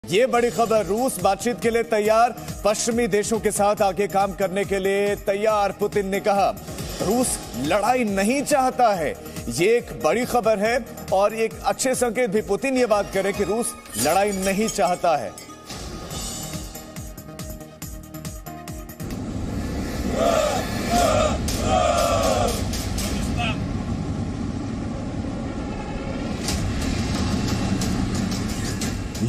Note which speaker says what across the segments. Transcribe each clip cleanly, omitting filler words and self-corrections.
Speaker 1: ये बड़ी खबर, रूस बातचीत के लिए तैयार, पश्चिमी देशों के साथ आगे काम करने के लिए तैयार। पुतिन ने कहा रूस लड़ाई नहीं चाहता है। ये एक बड़ी खबर है और एक अच्छे संकेत भी। पुतिन ये बात करे कि रूस लड़ाई नहीं चाहता है।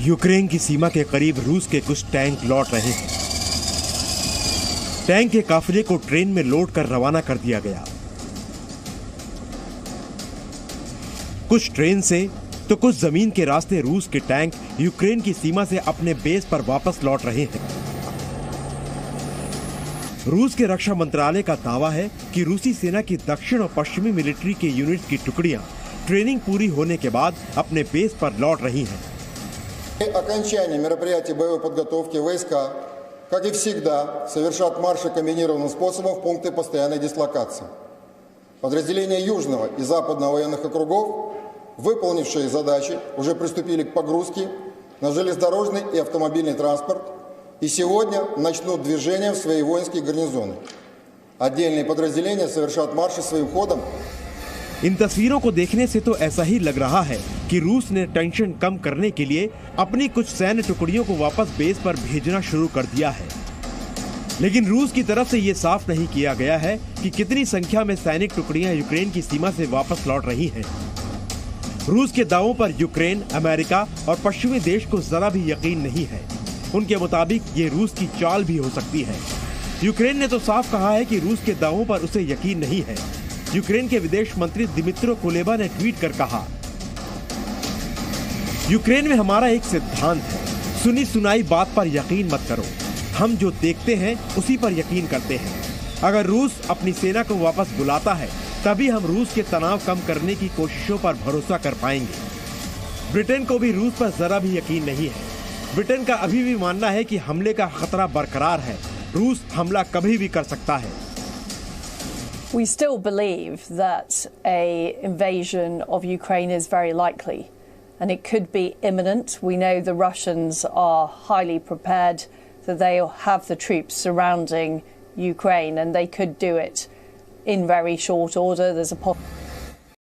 Speaker 2: यूक्रेन की सीमा के करीब रूस के कुछ टैंक लौट रहे हैं। टैंक के काफिले को ट्रेन में लोड कर रवाना कर दिया गया। कुछ ट्रेन से तो कुछ जमीन के रास्ते रूस के टैंक यूक्रेन की सीमा से अपने बेस पर वापस लौट रहे हैं। रूस के रक्षा मंत्रालय का दावा है कि रूसी सेना की दक्षिण और पश्चिमी मिलिट्री के यूनिट की टुकड़ियां ट्रेनिंग पूरी होने के बाद अपने बेस पर लौट रही हैं।
Speaker 3: Окончание мероприятий боевой подготовки войска, как и всегда, совершат марши комбинированным способом в пункты постоянной дислокации. Подразделения Южного и Западного военных округов, выполнившие задачи, уже приступили к погрузке на железнодорожный и автомобильный транспорт и сегодня начнут движение в свои воинские гарнизоны. Отдельные подразделения совершат марши своим ходом.
Speaker 2: इन तस्वीरों को देखने से तो ऐसा ही लग रहा है कि रूस ने टेंशन कम करने के लिए अपनी कुछ सैन्य टुकड़ियों को वापस बेस पर भेजना शुरू कर दिया है। लेकिन रूस की तरफ से ये साफ नहीं किया गया है कि कितनी संख्या में सैनिक टुकड़ियां यूक्रेन की सीमा से वापस लौट रही हैं। रूस के दावों पर यूक्रेन, अमेरिका और पश्चिमी देश को जरा भी यकीन नहीं है। उनके मुताबिक ये रूस की चाल भी हो सकती है। यूक्रेन ने तो साफ कहा है कि रूस के दावों पर उसे यकीन नहीं है। यूक्रेन के विदेश मंत्री दिमित्रो कुलेबा ने ट्वीट कर कहा, यूक्रेन में हमारा एक सिद्धांत है, सुनी सुनाई बात पर यकीन मत करो। हम जो देखते हैं उसी पर यकीन करते हैं। अगर रूस अपनी सेना को वापस बुलाता है तभी हम रूस के तनाव कम करने की कोशिशों पर भरोसा कर पाएंगे। ब्रिटेन को भी रूस पर जरा भी यकीन नहीं है। ब्रिटेन का अभी भी मानना है कि हमले का खतरा बरकरार है। रूस हमला कभी भी कर सकता है।
Speaker 4: We still believe that an invasion of Ukraine is very likely and it could be imminent. We know the Russians are highly prepared, that they have the troops surrounding Ukraine and they could do it in very short order. There's a